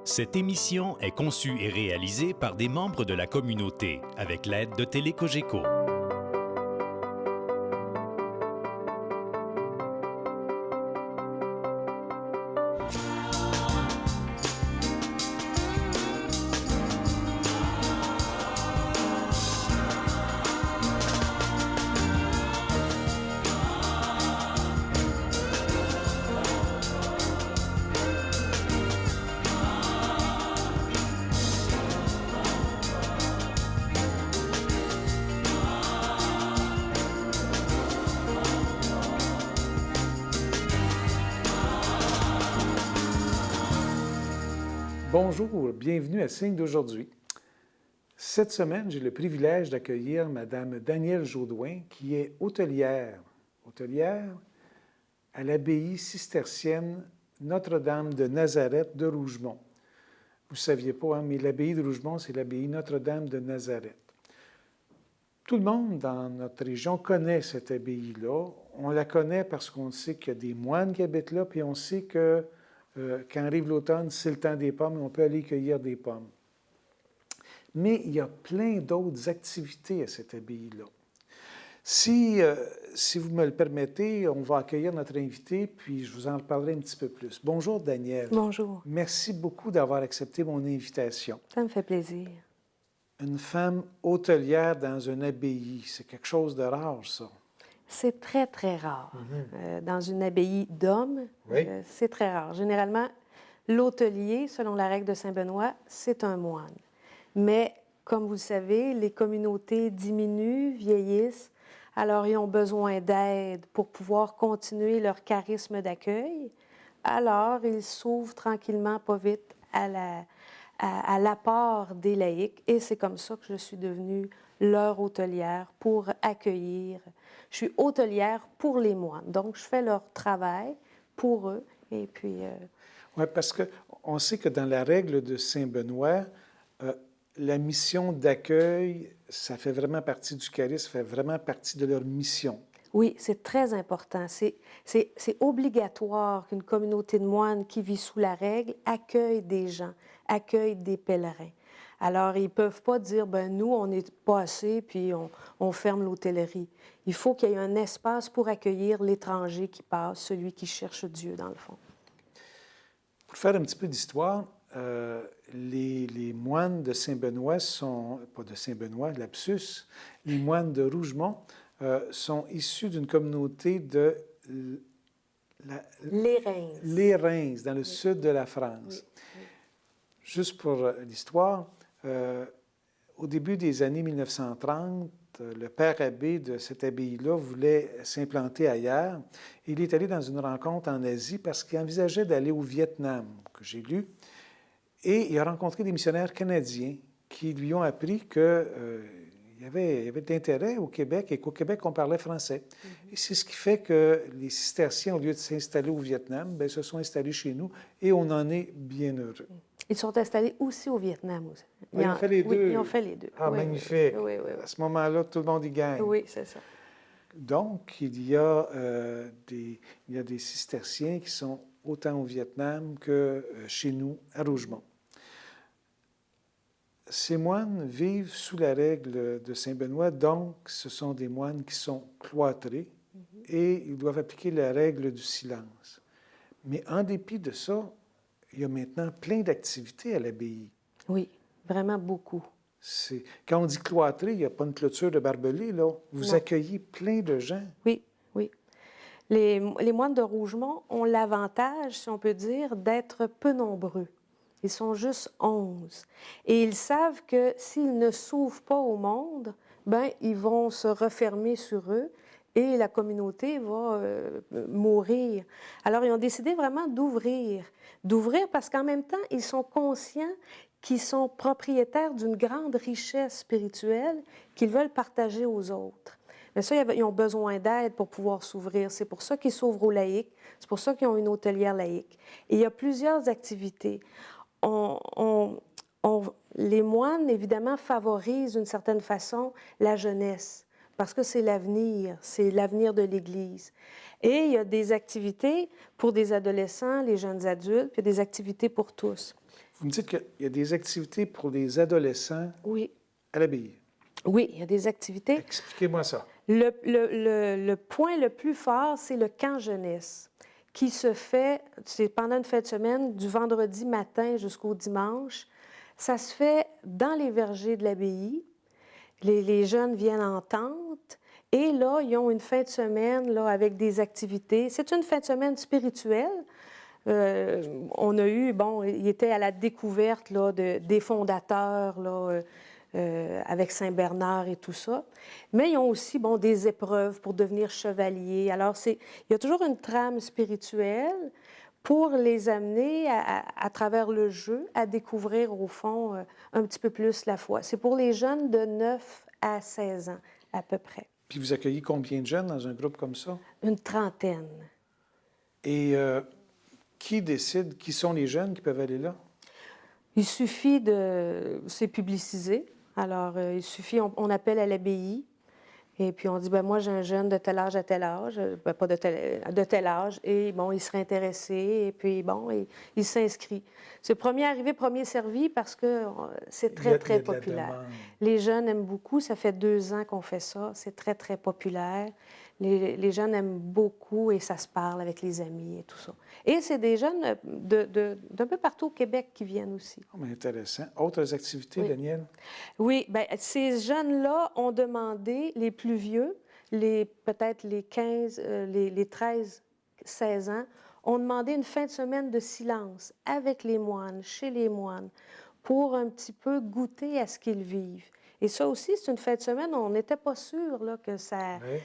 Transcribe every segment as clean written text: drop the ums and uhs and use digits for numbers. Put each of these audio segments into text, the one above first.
Cette émission est conçue et réalisée par des membres de la communauté avec l'aide de Télé-Cogeco. Bonjour, bienvenue à Signe d'aujourd'hui. Cette semaine, j'ai le privilège d'accueillir Mme Danielle Jaudoin, qui est hôtelière à l'abbaye cistercienne Notre-Dame de Nazareth de Rougemont. Vous ne saviez pas, mais l'abbaye de Rougemont, c'est l'abbaye Notre-Dame de Nazareth. Tout le monde dans notre région connaît cette abbaye-là. On la connaît parce qu'on sait qu'il y a des moines qui habitent là, puis on sait que quand arrive l'automne, c'est le temps des pommes et on peut aller cueillir des pommes. Mais il y a plein d'autres activités à cette abbaye-là. Si vous me le permettez, on va accueillir notre invité, puis je vous en reparlerai un petit peu plus. Bonjour, Danielle. Bonjour. Merci beaucoup d'avoir accepté mon invitation. Ça me fait plaisir. Une femme hôtelière dans une abbaye, c'est quelque chose de rare, ça. C'est très, très rare. Dans une abbaye d'hommes, Oui. C'est très rare. Généralement, l'hôtelier, selon la règle de Saint-Benoît, c'est un moine. Mais, comme vous le savez, les communautés diminuent, vieillissent, alors ils ont besoin d'aide pour pouvoir continuer leur charisme d'accueil. Alors, ils s'ouvrent tranquillement, pas vite, à l'apport des laïcs. Et c'est comme ça que je suis devenue leur hôtelière pour accueillir. Je suis hôtelière pour les moines. Donc, je fais leur travail pour eux. Et puis... Oui, parce qu'on sait que dans la règle de Saint-Benoît, la mission d'accueil, ça fait vraiment partie du charisme, ça fait vraiment partie de leur mission. Oui, c'est très important. C'est obligatoire qu'une communauté de moines qui vit sous la règle accueille des gens, accueille des pèlerins. Alors, ils ne peuvent pas dire, ben nous, on n'est pas assez, puis on ferme l'hôtellerie. Il faut qu'il y ait un espace pour accueillir l'étranger qui passe, celui qui cherche Dieu, dans le fond. Pour faire un petit peu d'histoire, les moines de Saint-Benoît sont, pas de Saint-Benoît, lapsus, les moines de Rougemont sont issus d'une communauté de Les Reims, dans le sud de la France. Oui. Juste pour l'histoire, au début des années 1930, le père abbé de cette abbaye-là voulait s'implanter ailleurs. Il est allé dans une rencontre en Asie parce qu'il envisageait d'aller au Vietnam, que j'ai lu, et il a rencontré des missionnaires canadiens qui lui ont appris qu'il y avait de l'intérêt au Québec et qu'au Québec, on parlait français. Et c'est ce qui fait que les cisterciens, au lieu de s'installer au Vietnam, bien, se sont installés chez nous et on en est bien heureux. Ils sont installés aussi au Vietnam. Aussi. Ils ont fait les deux. Oui, ils ont fait les deux. Ah, oui, magnifique. Oui. À ce moment-là, tout le monde y gagne. Oui, c'est ça. Donc, il y a des cisterciens qui sont autant au Vietnam que chez nous, à Rougemont. Ces moines vivent sous la règle de Saint-Benoît, donc ce sont des moines qui sont cloîtrés et ils doivent appliquer la règle du silence. Mais en dépit de ça, il y a maintenant plein d'activités à l'abbaye. Oui, vraiment beaucoup. Quand on dit cloîtré, il n'y a pas une clôture de barbelés, là. Vous Non. accueillez plein de gens. Oui. Les moines de Rougemont ont l'avantage, si on peut dire, d'être peu nombreux. Ils sont juste 11. Et ils savent que s'ils ne s'ouvrent pas au monde, ben ils vont se refermer sur eux et la communauté va mourir. Alors, ils ont décidé vraiment d'ouvrir. D'ouvrir parce qu'en même temps, ils sont conscients qu'ils sont propriétaires d'une grande richesse spirituelle qu'ils veulent partager aux autres. Mais ça, ils ont besoin d'aide pour pouvoir s'ouvrir. C'est pour ça qu'ils s'ouvrent aux laïcs. C'est pour ça qu'ils ont une hôtelière laïque. Et il y a plusieurs activités. Les moines, évidemment, favorisent d'une certaine façon la jeunesse. parce que c'est l'avenir de l'Église. Et il y a des activités pour des adolescents, les jeunes adultes, puis il y a des activités pour tous. Vous me dites qu'il y a des activités pour les adolescents Oui, à l'abbaye. oui, il y a des activités. Expliquez-moi ça. Le point le plus fort, c'est le camp jeunesse, qui se fait, c'est pendant une fin de semaine, du vendredi matin jusqu'au dimanche. Ça se fait dans les vergers de l'abbaye. Les jeunes viennent en tente. Et là, ils ont une fin de semaine là, avec des activités. C'est une fin de semaine spirituelle. On a eu, bon, il était à la découverte là, des fondateurs là, avec Saint-Bernard et tout ça. Mais ils ont aussi, bon, des épreuves pour devenir chevalier. Alors, il y a toujours une trame spirituelle pour les amener à travers le jeu à découvrir, au fond, un petit peu plus la foi. C'est pour les jeunes de 9 à 16 ans, à peu près. Puis vous accueillez combien de jeunes dans un groupe comme ça? Une trentaine. Et qui décide qui sont les jeunes qui peuvent aller là? Il suffit de... C'est publicisé. Alors, il suffit, on appelle à l'abbaye, et puis on dit, ben moi, j'ai un jeune de tel âge à tel âge, ben, pas de tel âge, et bon, il serait intéressé, et puis bon, il s'inscrit. C'est premier arrivé, premier servi, parce que c'est très, très populaire. Les jeunes aiment beaucoup, ça fait 2 ans qu'on fait ça, c'est très, très populaire. Les jeunes aiment beaucoup et ça se parle avec les amis et tout ça. Et c'est des jeunes d'un peu partout au Québec qui viennent aussi. Oh, mais intéressant. Autres activités, Oui. Daniel? Oui, bien, ces jeunes-là ont demandé, les plus vieux, peut-être les 15, les 13, 16 ans, ont demandé une fin de semaine de silence avec les moines, chez les moines, pour un petit peu goûter à ce qu'ils vivent. Et ça aussi, c'est une fin de semaine, on n'était pas sûr là, que ça... Oui.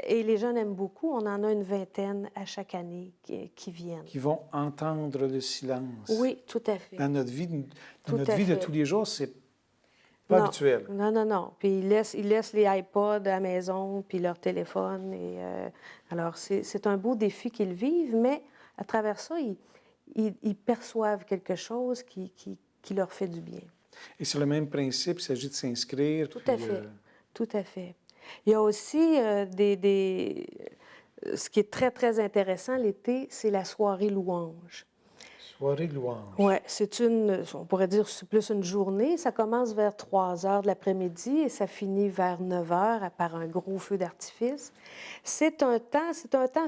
Et les jeunes aiment beaucoup. On en a une vingtaine à chaque année qui viennent. Qui vont entendre le silence. Oui, tout à fait. Dans notre vie, Tout à de fait. tous les jours, c'est pas habituel. Non, non, non. Puis ils laissent les iPods à la maison, puis leur téléphone. Et, alors, c'est un beau défi qu'ils vivent, mais à travers ça, ils perçoivent quelque chose qui leur fait du bien. Et sur le même principe, il s'agit de s'inscrire. Tout à fait. Tout à fait. Il y a aussi ce qui est très, très intéressant l'été, c'est la soirée louange. Soirée de louange. Oui, on pourrait dire, c'est plus une journée. Ça commence vers 3 heures de l'après-midi et ça finit vers 9 heures par un gros feu d'artifice. C'est un temps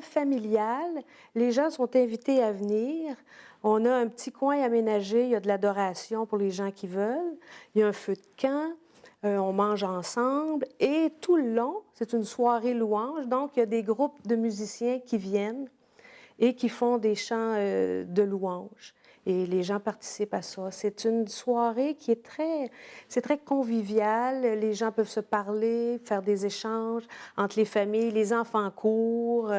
familial. Les gens sont invités à venir. On a un petit coin aménagé. Il y a de l'adoration pour les gens qui veulent. Il y a un feu de camp. On mange ensemble et tout le long, c'est une soirée louange. Donc, il y a des groupes de musiciens qui viennent et qui font des chants de louange. Et les gens participent à ça. C'est une soirée qui est très conviviale. Les gens peuvent se parler, faire des échanges entre les familles. Les enfants courent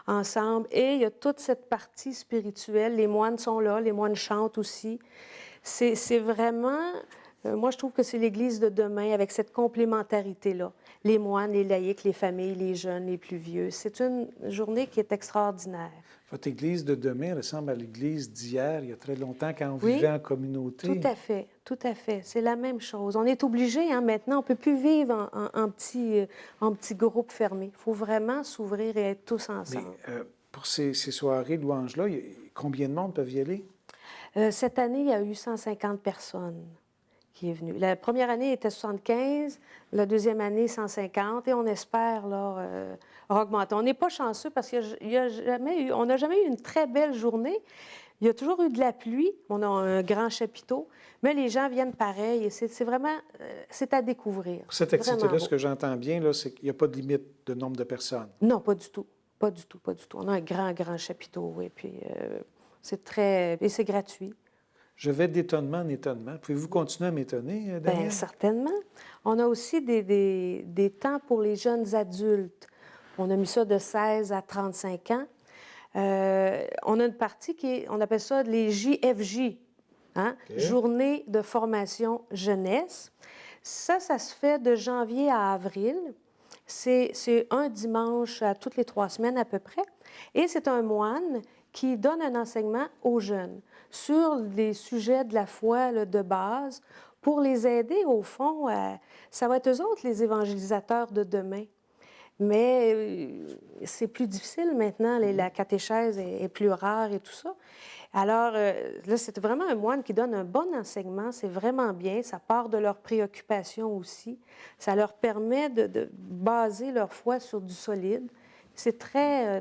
ensemble. Et il y a toute cette partie spirituelle. Les moines sont là, les moines chantent aussi. C'est vraiment... moi, je trouve que c'est l'Église de demain avec cette complémentarité-là. Les moines, les laïcs, les familles, les jeunes, les plus vieux. C'est une journée qui est extraordinaire. Votre Église de demain ressemble à l'Église d'hier, il y a très longtemps, quand on vivait en communauté. Tout à fait, tout à fait. C'est la même chose. On est obligé, maintenant, on ne peut plus vivre en petit groupe fermé. Il faut vraiment s'ouvrir et être tous ensemble. Mais pour ces soirées louanges-là, combien de monde peuvent y aller? Cette année, il y a eu 150 personnes qui est venue. La première année était 75, la deuxième année 150, et on espère là, augmenter. On n'est pas chanceux parce qu'on n'a jamais eu une très belle journée. Il y a toujours eu de la pluie. On a un grand chapiteau, mais les gens viennent pareil. Et c'est vraiment, c'est à découvrir. Pour cette activité-là, ce que j'entends bien, là, c'est qu'il n'y a pas de limite de nombre de personnes. Non, pas du tout. Pas du tout, pas du tout. On a un grand, grand chapiteau, oui. Puis c'est très... Et c'est gratuit. Je vais d'étonnement en étonnement. Pouvez-vous continuer à m'étonner, Daniel? Bien, certainement. On a aussi des temps pour les jeunes adultes. On a mis ça de 16 à 35 ans. On a une partie on appelle ça les JFJ, hein? Okay. Journée de formation jeunesse. Ça se fait de janvier à avril. C'est un dimanche à toutes les 3 semaines à peu près. Et c'est un moine qui donne un enseignement aux jeunes sur les sujets de la foi là, de base pour les aider, au fond, ça va être eux autres les évangélisateurs de demain. Mais c'est plus difficile maintenant, la catéchèse est plus rare et tout ça. Alors, là, c'est vraiment un moine qui donne un bon enseignement, c'est vraiment bien, ça part de leurs préoccupations aussi, ça leur permet de baser leur foi sur du solide. C'est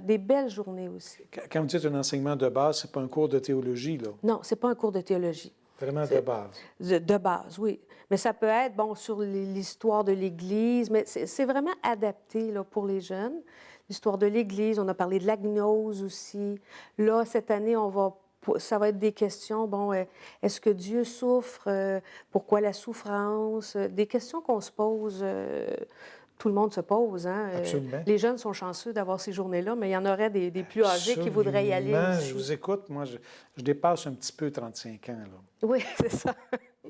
des belles journées aussi. Quand vous dites un enseignement de base, ce n'est pas un cours de théologie, là? Non, ce n'est pas un cours de théologie. Vraiment de base? De base, oui. Mais ça peut être, bon, sur l'histoire de l'Église, mais c'est vraiment adapté là, pour les jeunes. L'histoire de l'Église, on a parlé de la gnose aussi. Là, cette année, ça va être des questions, bon, est-ce que Dieu souffre? Pourquoi la souffrance? Des questions qu'on se pose, tout le monde se pose. Hein? Absolument. Les jeunes sont chanceux d'avoir ces journées-là, mais il y en aurait des plus âgés qui voudraient y aller aussi. Je vous écoute, moi, je dépasse un petit peu 35 ans, là. Oui, c'est ça.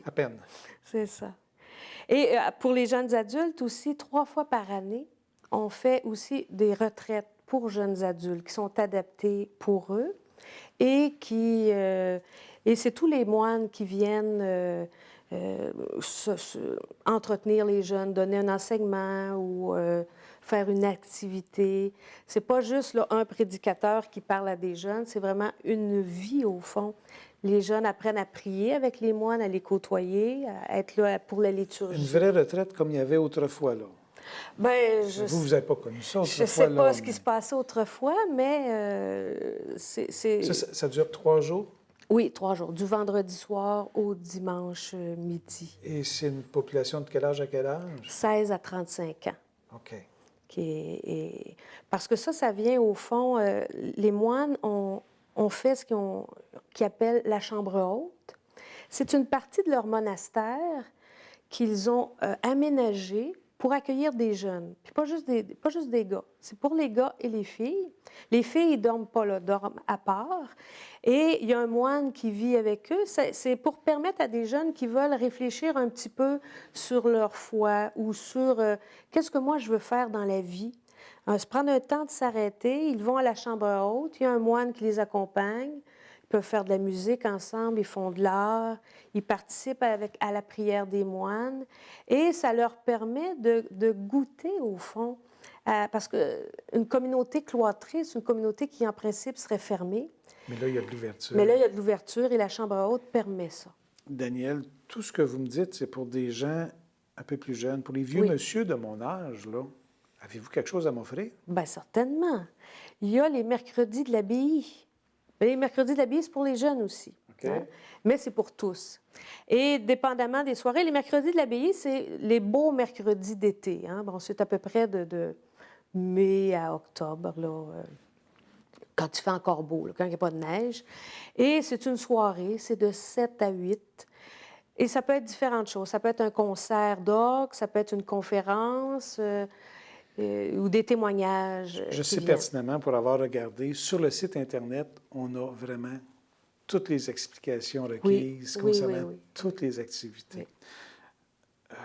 À peine. C'est ça. Et pour les jeunes adultes aussi, 3 fois par année, on fait aussi des retraites pour jeunes adultes qui sont adaptées pour eux et et c'est tous les moines qui viennent entretenir les jeunes, donner un enseignement ou faire une activité. C'est pas juste là, un prédicateur qui parle à des jeunes, c'est vraiment une vie au fond. Les jeunes apprennent à prier avec les moines, à les côtoyer, à être là pour la liturgie. Une vraie retraite comme il y avait autrefois, là. Bien, vous n'avez pas connu ça autrefois, je ne sais pas là, ce qui se passait autrefois, mais c'est... Ça dure 3 jours? Oui, 3 jours, du vendredi soir au dimanche midi. Et c'est une population de quel âge à quel âge? 16 à 35 ans. OK. Parce que ça vient au fond, les moines ont fait ce qu'ils appellent la chambre haute. C'est une partie de leur monastère qu'ils ont aménagée pour accueillir des jeunes. Puis pas juste des gars. C'est pour les gars et les filles. Les filles ne dorment pas là, dorment à part. Et il y a un moine qui vit avec eux. C'est pour permettre à des jeunes qui veulent réfléchir un petit peu sur leur foi ou sur qu'est-ce que moi je veux faire dans la vie. Se prendre un temps de s'arrêter. Ils vont à la chambre haute. Il y a un moine qui les accompagne. Ils peuvent faire de la musique ensemble, ils font de l'art, ils participent à la prière des moines et ça leur permet de goûter, au fond, parce qu'une communauté cloîtrée, c'est une communauté qui, en principe, serait fermée. Mais là, il y a de l'ouverture. Mais là, il y a de l'ouverture et la chambre haute permet ça. Daniel, tout ce que vous me dites, c'est pour des gens un peu plus jeunes. Pour les vieux monsieur de mon âge, là, avez-vous quelque chose à m'offrir? Bien, certainement. Il y a les mercredis de l'abbaye. Les mercredis de l'abbaye, c'est pour les jeunes aussi. Okay. Hein? Mais c'est pour tous. Et dépendamment des soirées, les mercredis de l'abbaye, c'est les beaux mercredis d'été. Hein? Bon, c'est à peu près de mai à octobre, là, quand il fait encore beau, là, quand il n'y a pas de neige. Et c'est une soirée, c'est de 7 à 8. Et ça peut être différentes choses. Ça peut être un concert d'orgue, ça peut être une conférence... ou des témoignages. Je sais pertinemment, pour avoir regardé, sur le site Internet, on a vraiment toutes les explications requises concernant toutes les activités. Oui.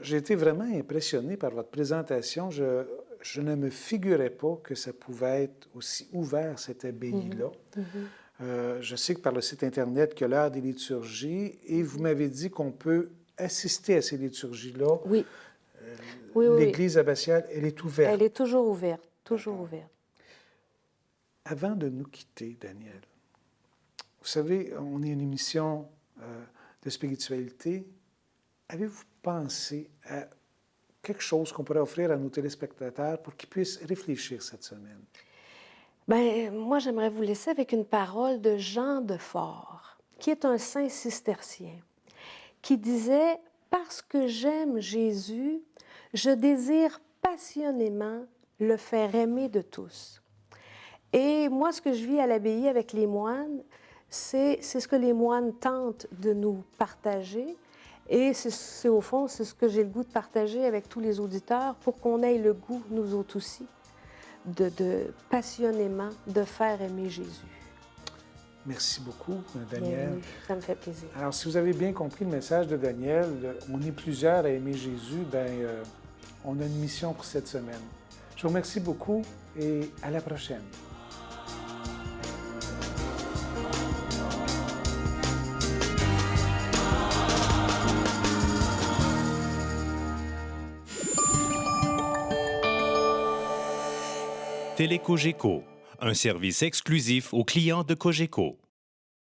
J'ai été vraiment impressionné par votre présentation. Je ne me figurais pas que ça pouvait être aussi ouvert, cette abbaye-là. Je sais que par le site Internet, qu'il y a l'heure des liturgies, et vous m'avez dit qu'on peut assister à ces liturgies-là. Oui. L'Église abbatiale, elle est ouverte. Elle est toujours ouverte, toujours ouverte. Avant de nous quitter, Daniel, vous savez, on est une émission de spiritualité. Avez-vous pensé à quelque chose qu'on pourrait offrir à nos téléspectateurs pour qu'ils puissent réfléchir cette semaine? Bien, moi, j'aimerais vous laisser avec une parole de Jean de Fort, qui est un saint cistercien, qui disait « Parce que j'aime Jésus, je désire passionnément le faire aimer de tous. » Et moi, ce que je vis à l'abbaye avec les moines, c'est ce que les moines tentent de nous partager. Et c'est au fond, c'est ce que j'ai le goût de partager avec tous les auditeurs pour qu'on ait le goût, nous autres aussi, de passionnément de faire aimer Jésus. Merci beaucoup, Daniel. Oui, ça me fait plaisir. Alors, si vous avez bien compris le message de Daniel, on est plusieurs à aimer Jésus, on a une mission pour cette semaine. Je vous remercie beaucoup et à la prochaine. Télécogeco, un service exclusif aux clients de Cogeco.